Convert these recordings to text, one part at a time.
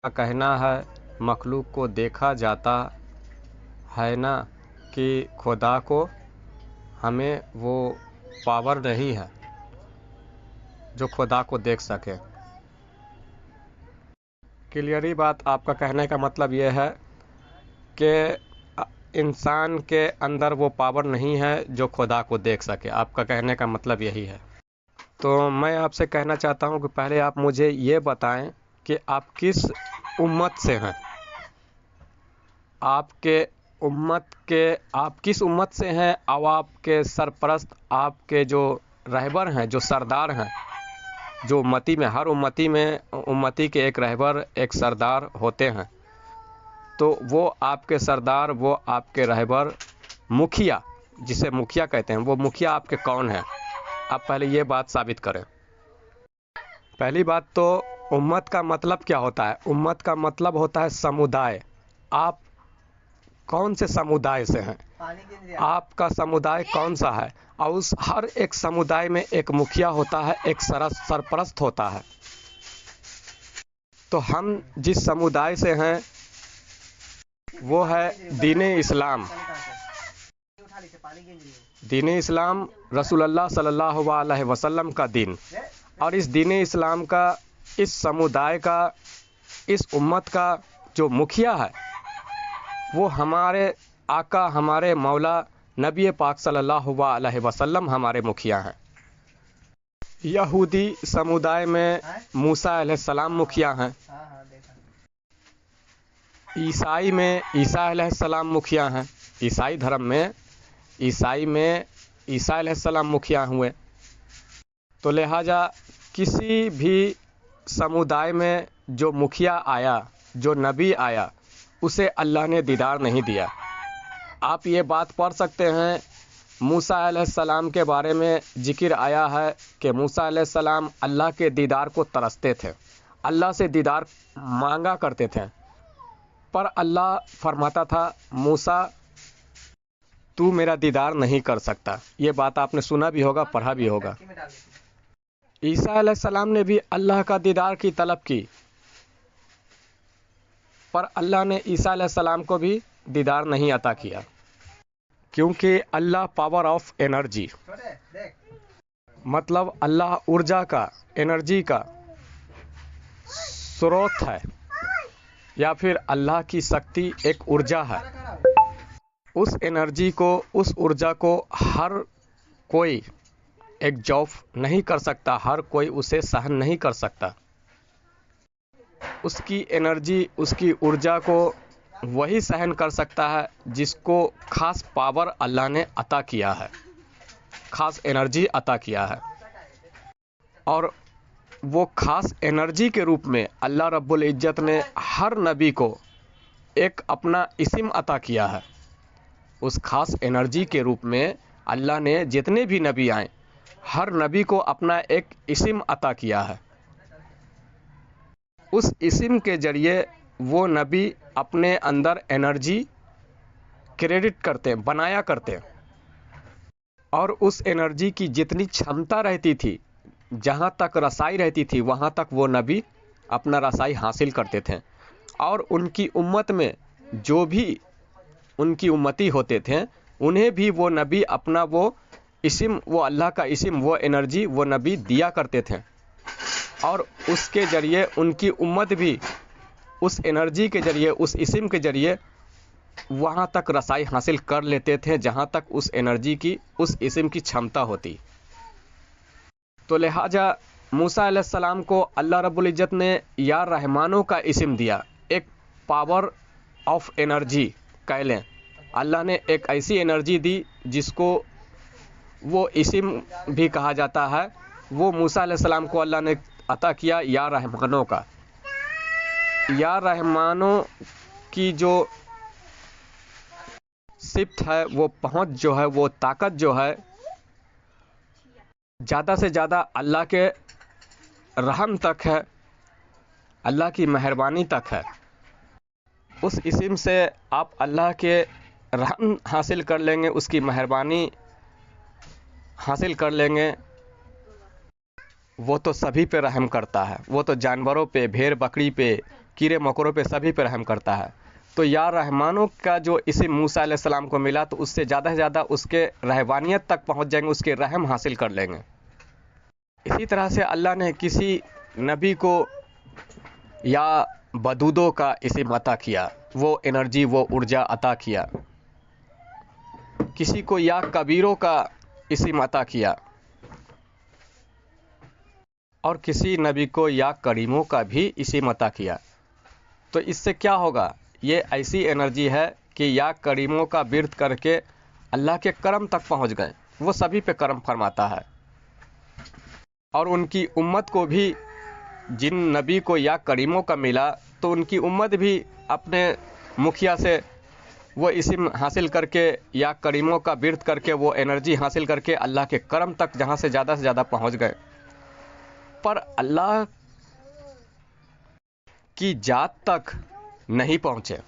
کا कहना है मखलूक को देखा जाता है ना कि खुदा को हमें वो पावर नहीं है जो खुदा को देख सके। क्लियरी बात आपका कहने का मतलब ये है कि इंसान के अंदर वो पावर नहीं है जो खुदा को देख सके। आपका कहने का मतलब यही है। तो मैं आपसे कहना चाहता हूँ कि पहले आप मुझे ये बताएं कि आप किस उम्मत से हैं। आप किस उम्मत से हैं और आपके सरपरस्त, आपके जो रहबर हैं, जो सरदार हैं, जो उम्मती में हर उम्मती के एक रहबर, एक सरदार होते हैं। तो वो आपके सरदार, वो आपके रहबर, मुखिया, जिसे मुखिया कहते हैं, वो मुखिया आपके कौन है? आप पहले ये बात साबित करें। पहली बात तो उम्मत का मतलब क्या होता है? उम्मत का मतलब होता है समुदाय। आप कौन से समुदाय से हैं? आपका समुदाय कौन सा है? और उस हर एक समुदाय में एक मुखिया होता है, एक सरपरस्त होता है। तो हम जिस समुदाय से हैं वो है दीन-ए इस्लाम। दीन-ए इस्लाम रसूलुल्लाह सल्लल्लाहु अलैहि वसल्लम का दीन। और इस दीन-ए इस्लाम का, इस समुदाय का, इस उम्मत का जो मुखिया है वो हमारे आका, हमारे मौला नबी पाक सल्लल्लाहु अलैहि वसल्लम हमारे मुखिया हैं। यहूदी समुदाय में मूसा अलैहिस्सलाम मुखिया हैं। ईसाई में ईसा अलैहिस्सलाम मुखिया हैं। ईसाई धर्म में ईसा अलैहिस्सलाम मुखिया हुए। तो लिहाजा किसी भी समुदाय में जो मुखिया आया, जो नबी आया, उसे अल्लाह ने दीदार नहीं दिया। आप ये बात पढ़ सकते हैं, मूसा अलैहिस्सलाम के बारे में जिक्र आया है कि मूसा अलैहिस्सलाम अल्लाह के दीदार को तरसते थे, अल्लाह से दीदार मांगा करते थे। पर अल्लाह फरमाता था, मूसा तू मेरा दीदार नहीं कर सकता। ये बात आपने सुना भी होगा, पढ़ा भी होगा। ईसा अलैहिस्सलाम ने भी अल्लाह का दीदार की तलब की, पर अल्लाह ने ईसा अलैहिस्सलाम को भी दीदार नहीं अता किया, क्योंकि अल्लाह पावर ऑफ एनर्जी, मतलब अल्लाह ऊर्जा का, एनर्जी का स्रोत है, या फिर अल्लाह की शक्ति एक ऊर्जा है। उस एनर्जी को, उस ऊर्जा को हर कोई एग्जॉस्ट नहीं कर सकता, हर कोई उसे सहन नहीं कर सकता। उसकी एनर्जी, उसकी ऊर्जा को वही सहन कर सकता है जिसको खास पावर अल्लाह ने अता किया है, खास एनर्जी अता किया है। और वो खास एनर्जी के रूप में अल्लाह रब्बुल इज्जत ने हर नबी को एक अपना इस्म अता किया है। उस खास एनर्जी के रूप में अल्लाह ने जितने भी नबी आए, हर नबी को अपना एक इस्म अता किया है। उस इस्म के जरिए वो नबी अपने अंदर एनर्जी क्रेडिट करते, बनाया करते, और उस एनर्जी की जितनी क्षमता रहती थी, जहाँ तक रसाई रहती थी, वहाँ तक वो नबी अपना रसाई हासिल करते थे। और उनकी उम्मत में जो भी उनकी उम्मती होते थे, उन्हें भी वो नबी अपना वो इस्म, वो अल्लाह का इस्म, वो एनर्जी वो नबी दिया करते थे। और उसके ज़रिए उनकी उम्मत भी उस एनर्जी के ज़रिए, उस इस्म के ज़रिए वहाँ तक रसाई हासिल कर लेते थे जहाँ तक उस एनर्जी की, उस इस्म की क्षमता होती। तो लिहाजा मूसा अलैहिस्सलाम को अल्लाह रब्बुल इज़्ज़त ने या रहमानों का इस्म दिया, एक पावर ऑफ एनर्जी कह लें। अल्लाह ने एक ऐसी एनर्जी दी जिसको वो इस्म भी कहा जाता है। वो मूसा अलैहिस्सलाम को अल्लाह ने अता किया या रहमानों का। या रहमानों की जो सिफ्त है, वो पहुँच जो है, वो ताकत जो है, ज़्यादा से ज़्यादा अल्लाह के रहम तक है, अल्लाह की मेहरबानी तक है। उस इस्म से आप अल्लाह के रहम हासिल कर लेंगे, उसकी मेहरबानी हासिल कर लेंगे। वो तो सभी पे रहम करता है, वो तो जानवरों पे, भेड़ बकरी पे, कीड़े मकोड़ों पे, सभी पे रहम करता है। तो या रहमानों का जो इसी मूसा अलैहि सलाम को मिला, तो उससे ज़्यादा से ज़्यादा उसके रहबानियत तक पहुँच जाएंगे, उसके रहम हासिल कर लेंगे। इसी तरह से अल्लाह ने किसी नबी को या बदूदों का इस्म अता किया, वो एनर्जी, वो ऊर्जा अता किया। किसी को या कबीरों का इस्म अता किया, और किसी नबी को या करीमों का भी इस्म अता किया। तो इससे क्या होगा? ये ऐसी एनर्जी है कि या करीमों का बिर्थ करके अल्लाह के करम तक पहुंच गए, वो सभी पे करम फरमाता है। और उनकी उम्मत को भी, जिन नबी को या करीमों का मिला, तो उनकी उम्मत भी अपने मुखिया से वो इस्म हासिल करके या करीमों का बिर्थ करके वो एनर्जी हासिल करके अल्लाह के करम तक जहाँ से ज़्यादा पहुँच गए। पर अल्लाह की जात तक नहीं पहुँचे।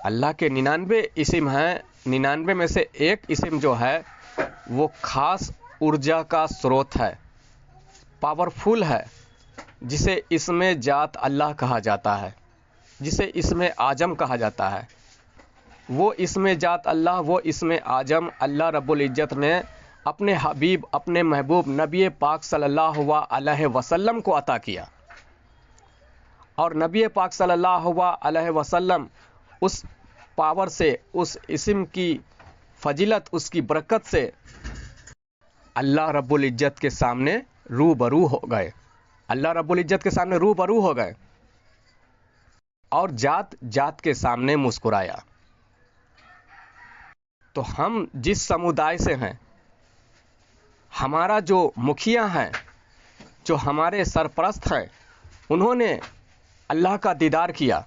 अल्लाह के 99 इस्म हैं, 99 में से एक इस्म जो है वो खास ऊर्जा का स्रोत है, पावरफुल है, जिसे इसमें जात अल्लाह कहा जाता है, जिसे इसमें आजम कहा जाता है। वो इसमें जात अल्लाह, वो इसमें आजम अल्लाह रब्बुल इज़्ज़त ने अपने हबीब, अपने महबूब नबी पाक सल्लल्लाहु अलैहि वसल्लम को अता किया। और नबी पाक सल्लल्लाहु अलैहि वसल्लम उस पावर से, उस इस्म की फजीलत, उसकी बरकत से अल्लाह रब्बुल इज़्ज़त के सामने रूबरू हो गए। अल्लाह रब्बुल इज़्ज़त के सामने रूबरू हो गए और जात जात के सामने मुस्कुराया। तो हम जिस समुदाय से हैं, हमारा जो मुखिया हैं, जो हमारे सरपरस्त हैं, उन्होंने अल्लाह का दीदार किया।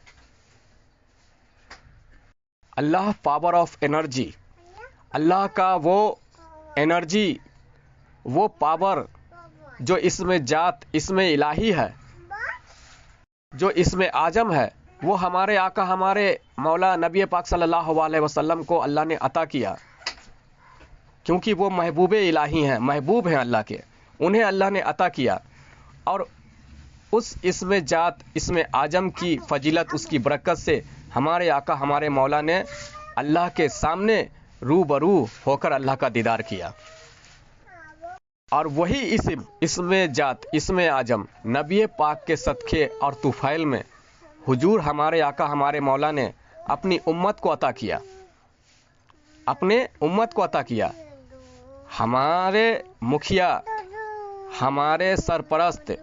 अल्लाह पावर ऑफ एनर्जी, अल्लाह का वो एनर्जी, वो पावर जो इसमें जात, इसमें इलाही है, जो इसमें आजम है, वो हमारे आका, हमारे मौला नबी पाक सल्लल्लाहु अलैहि वसल्लम को अल्लाह ने अता किया। क्योंकि वो महबूब इलाही हैं, महबूब हैं अल्लाह के, उन्हें अल्लाह ने अता किया। और उस इसमें जात, इसमें आजम की फजीलत, उसकी बरकत से हमारे आका, हमारे मौला ने अल्लाह के सामने रूबरू होकर अल्लाह का दीदार किया। और वही इसमें जात, इसमें आजम नबी पाक के सदक़े और तुफ़ैल में हुजूर हमारे आका, हमारे मौला ने अपनी उम्मत को अता किया, अपने उम्मत को अता किया। हमारे मुखिया, हमारे सरपरस्त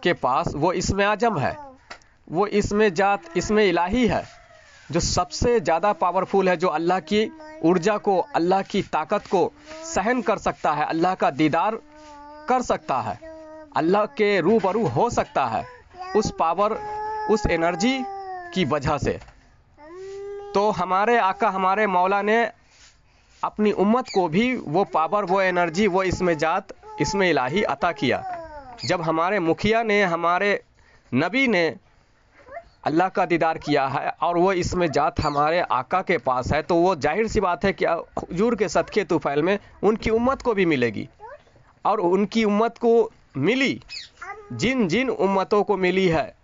के पास वो इसमें आजम है, वो इसमें जात, इसमें इलाही है, जो सबसे ज़्यादा पावरफुल है, जो अल्लाह की ऊर्जा को, अल्लाह की ताकत को सहन कर सकता है, अल्लाह का दीदार कर सकता है, अल्लाह के रूबरू हो सकता है, उस पावर, उस एनर्जी की वजह से। तो हमारे आका, हमारे मौला ने अपनी उम्मत को भी वो पावर, वो एनर्जी, वो इसमें जात, इसमें इलाही अता किया। जब हमारे मुखिया ने, हमारे नबी ने अल्लाह का दीदार किया है और वो इसमें जात हमारे आका के पास है, तो वो जाहिर सी बात है कि हुजूर के सदक़े तुफ़ैल में उनकी उम्मत को भी मिलेगी। और उनकी उम्मत को मिली, जिन जिन उम्मतों को मिली है,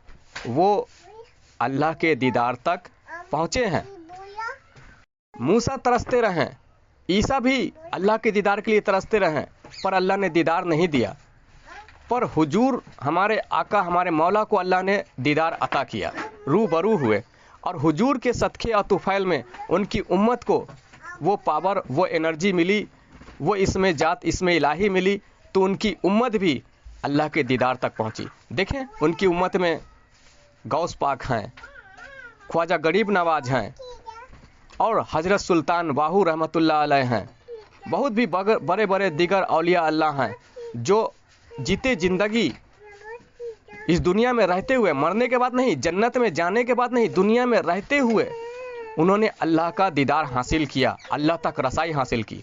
वो अल्लाह के दीदार तक पहुँचे हैं। मूसा तरसते रहें, ईसा भी अल्लाह के दीदार के लिए तरसते रहें, पर अल्लाह ने दीदार नहीं दिया। पर हुजूर हमारे आका, हमारे मौला को अल्लाह ने दीदार अता किया, रूबरू हुए। और हुजूर के सदक़े और तुफ़ैल में उनकी उम्मत को वो पावर, वो एनर्जी मिली, वो इसमें जात, इसमें इलाही मिली, तो उनकी उम्मत भी अल्लाह के दीदार तक पहुंची। देखें, उनकी उम्मत में गौस पाक हैं, ख्वाजा गरीब नवाज हैं, और हज़रत सुल्तान बाहू रहमतुल्लाह अलैह हैं। बहुत भी बड़े बड़े दिगर औलिया अल्लाह हैं, जो जीते जिंदगी इस दुनिया में रहते हुए, मरने के बाद नहीं, जन्नत में जाने के बाद नहीं, दुनिया में रहते हुए उन्होंने अल्लाह का दीदार हासिल किया, अल्लाह तक रसाई हासिल की।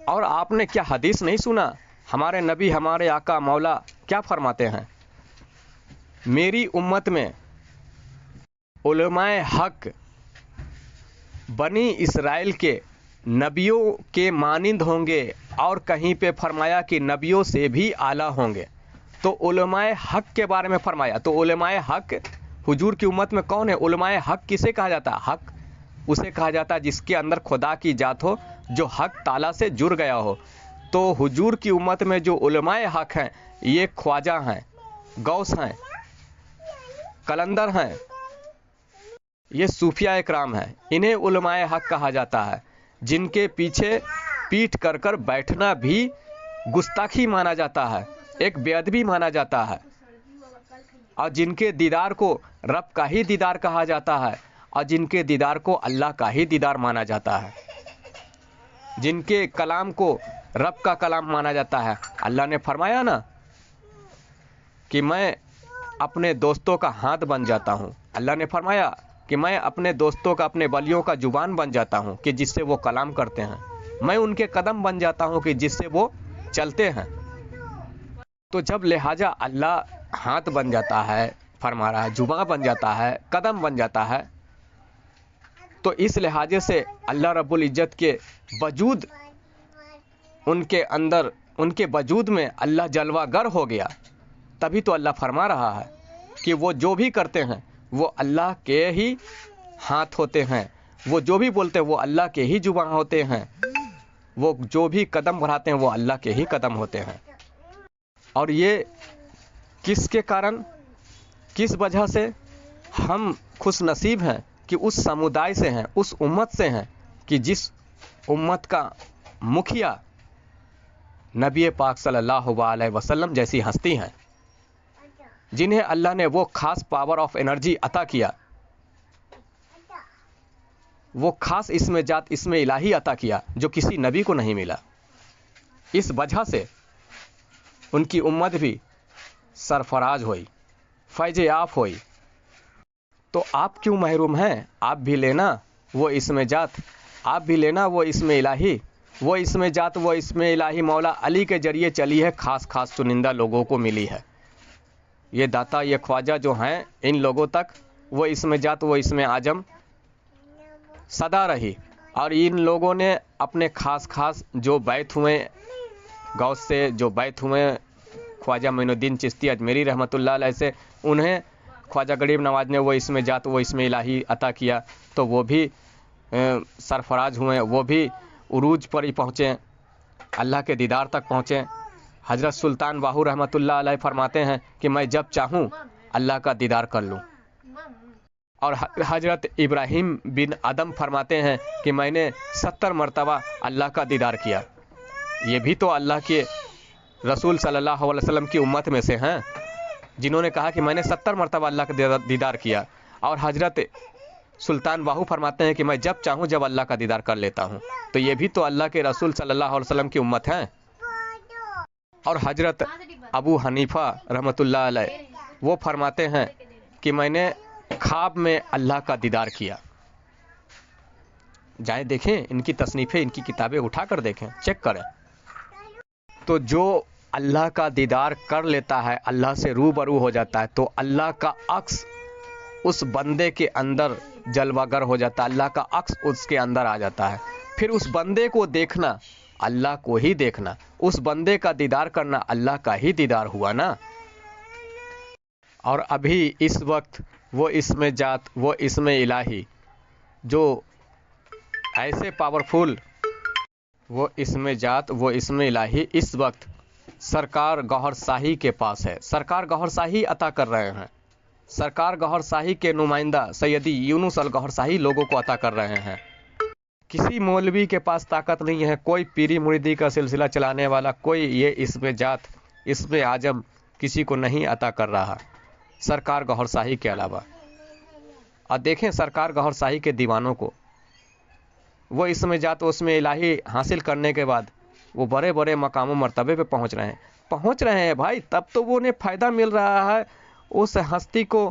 और आपने क्या हदीस नहीं सुना? हमारे नबी, हमारे आका मौला क्या फरमाते हैं? मेरी उम्मत में उलमाए हक बनी इसराइल के नबियों के मानिंद होंगे, और कहीं पे फरमाया कि नबियों से भी आला होंगे। तो उलमाए हक के बारे में फरमाया। तो उलमाए हक हुजूर की उम्मत में कौन है? उलमाए हक किसे कहा जाता है? हक उसे कहा जाता है जिसके अंदर खुदा की जात हो, जो हक ताला से जुड़ गया हो। तो हुजूर की उम्मत में जो उलमाए हक हैं, ये ख्वाजा हैं, गौस हैं, कलंदर हैं, ये सूफिया इकराम हैं। इन्हें उलमाए हक कहा जाता है, जिनके पीछे पीठ कर कर बैठना भी गुस्ताखी माना जाता है, एक बेअदबी माना जाता है, और जिनके दीदार को रब का ही दीदार कहा जाता है, और जिनके दीदार को अल्लाह का ही दीदार माना जाता है, जिनके कलाम को रब का कलाम माना जाता है। अल्लाह ने फरमाया ना कि मैं अपने दोस्तों का हाथ बन जाता हूँ। अल्लाह ने फरमाया कि मैं अपने दोस्तों का, अपने वलियों का जुबान बन जाता हूँ कि जिससे वो कलाम करते हैं। मैं उनके कदम बन जाता हूँ कि जिससे वो चलते हैं। तो जब लिहाजा अल्लाह हाथ बन जाता है, फरमा रहा है, जुबान बन जाता है, कदम बन जाता है, तो इस लिहाजे से अल्लाह रब्बुल इज्जत के वजूद, उनके अंदर, उनके वजूद में अल्लाह जलवागर हो गया। तभी तो अल्लाह फरमा रहा है कि वो जो भी करते हैं वो अल्लाह के ही हाथ होते हैं, वो जो भी बोलते हैं वो अल्लाह के ही जुबान होते हैं, वो जो भी कदम बढ़ाते हैं वो अल्लाह के ही कदम होते हैं। और ये किसके कारण, किस वजह से हम खुश नसीब हैं कि उस समुदाय से हैं, उस उम्मत से हैं कि जिस उम्मत का मुखिया नबी पाक सल्लल्लाहु अलैहि वसल्लम जैसी हस्ती हैं, जिन्हें अल्लाह ने वो खास पावर ऑफ एनर्जी अता किया, वो खास इसमें जात, इसमें इलाही अता किया जो किसी नबी को नहीं मिला। इस वजह से उनकी उम्मत भी सरफराज हुई, फैज याफ हुई। तो आप क्यों महरूम हैं? आप भी लेना वो इसमें जात, आप भी लेना वो इसमें इलाही, वो इसमें जात, वो इसमें इलाही मौला अली के जरिए चली है, खास खास चुनिंदा लोगों को मिली है। ये दाता, ये ख्वाजा जो हैं, इन लोगों तक वो इसमें जात, वो इसमें आजम सदा रही। और इन लोगों ने अपने खास खास जो बैत हुए गौस से, जो बैत हुए ख्वाजा मोइनुद्दीन चिश्ती अजमेरी रहमतुल्लाह अलैह से, उन्हें ख्वाजा गरीब नवाज ने वो इसमें जात, वो इसमें इलाही अता किया। तो वो भी सरफराज हुए, वो भी उरूज पर ही पहुँचे, अल्लाह के दीदार तक पहुँचे। हज़रत सुल्तान बाहू रहमतुल्लाह अलैह फरमाते हैं कि मैं जब चाहूँ अल्लाह का दीदार कर लूँ। और हज़रत इब्राहिम बिन आदम फरमाते हैं कि मैंने 70 मरतबा अल्लाह का दीदार किया। ये भी तो अल्लाह के रसूल सल्लल्लाहु अलैहि वसल्लम की उम्मत में से हैं, जिन्होंने कहा कि मैंने 70 मरतबा अल्लाह का दीदार किया। और हज़रत सुल्तान बाहू फरमाते हैं कि मैं जब चाहूँ जब अल्लाह का दीदार कर लेता हूँ। तो ये भी तो अल्लाह के रसूल सल्लल्लाहु अलैहि वसल्लम की उम्मत हैं। और हज़रत अबू हनीफा रहमतुल्लाह अलैह वो फरमाते हैं कि मैंने ख्वाब में अल्लाह का दीदार किया। जाएं देखें इनकी तसनीफ़ें, इनकी किताबें उठा कर देखें, चेक करें। तो जो अल्लाह का दीदार कर लेता है, अल्लाह से रूबरू हो जाता है, तो अल्लाह का अक्स उस बंदे के अंदर जलवागर हो जाता है, अल्लाह का अक्स उसके अंदर आ जाता है। फिर उस बंदे को देखना, अल्लाह को ही देखना, उस बंदे का दीदार करना अल्लाह का ही दीदार हुआ ना। और अभी इस वक्त वो इसमें जात, वो इसमें इलाही, जो ऐसे पावरफुल, वो इसमें जात, वो इसमें इलाही इस वक्त सरकार गौहर शाही के पास है। सरकार गौहर शाही अता कर रहे हैं, सरकार गौहर शाही के नुमाइंदा सैयदी यूनुस अल गौहर शाही लोगों को अता कर रहे हैं। किसी मौलवी के पास ताकत नहीं है, कोई पीरी मुरीदी का सिलसिला चलाने वाला, कोई ये इसमें जात, इसमें आजम किसी को नहीं अता कर रहा सरकार गौहर शाही के अलावा। और देखें सरकार गौहर शाही के दीवानों को, वो इसमें जात, उसमें इलाही हासिल करने के बाद वो बड़े बड़े मकामों मर्तबे पे पहुंच रहे हैं भाई। तब तो वो उन्हें फ़ायदा मिल रहा है, उस हस्ती को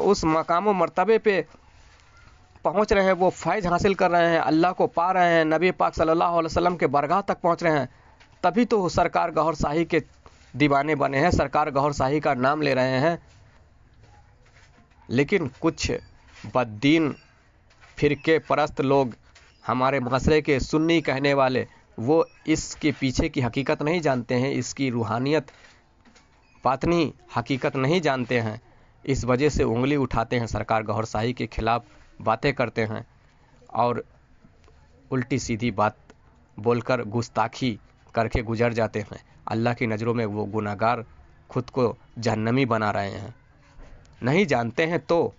उस मकामों मर्तबे पे पहुंच रहे हैं, वो फैज़ हासिल कर रहे हैं, अल्लाह को पा रहे हैं, नबी पाक सल्लल्लाहु अलैहि वसल्लम के बरगाह तक पहुंच रहे हैं। तभी तो सरकार गौहर शाही के दीवाने बने हैं, सरकार गौहर शाही का नाम ले रहे हैं। लेकिन कुछ बद्दीन फिरके परस्त लोग, हमारे मसले के सुन्नी कहने वाले, وہ اس کے پیچھے کی حقیقت نہیں جانتے ہیں، اس کی روحانیت باطنی حقیقت نہیں جانتے ہیں، اس وجہ سے انگلی اٹھاتے ہیں، سرکار گوھر شاہی کے خلاف باتیں کرتے ہیں اور الٹی سیدھی بات بول کر گستاخی کر کے گزر جاتے ہیں۔ اللہ کی نظروں میں وہ گناہگار خود کو جہنمی بنا رہے ہیں۔ نہیں جانتے ہیں تو